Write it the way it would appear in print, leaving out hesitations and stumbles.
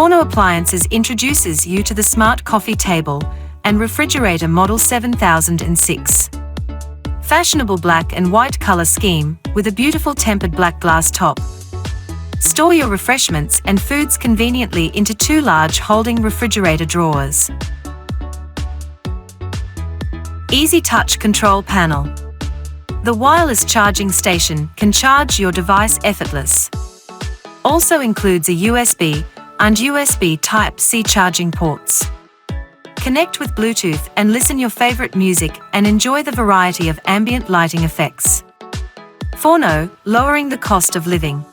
Forno Appliances introduces you to the smart coffee table and refrigerator model 7006. Fashionable black and white color scheme with a beautiful tempered black glass top. Store your refreshments and foods conveniently into 2 large holding refrigerator drawers. Easy touch control panel. The wireless charging station can charge your device effortless. Also includes a USB and USB Type-C charging ports. Connect with Bluetooth and listen your favorite music and enjoy the variety of ambient lighting effects. Forno, lowering the cost of living.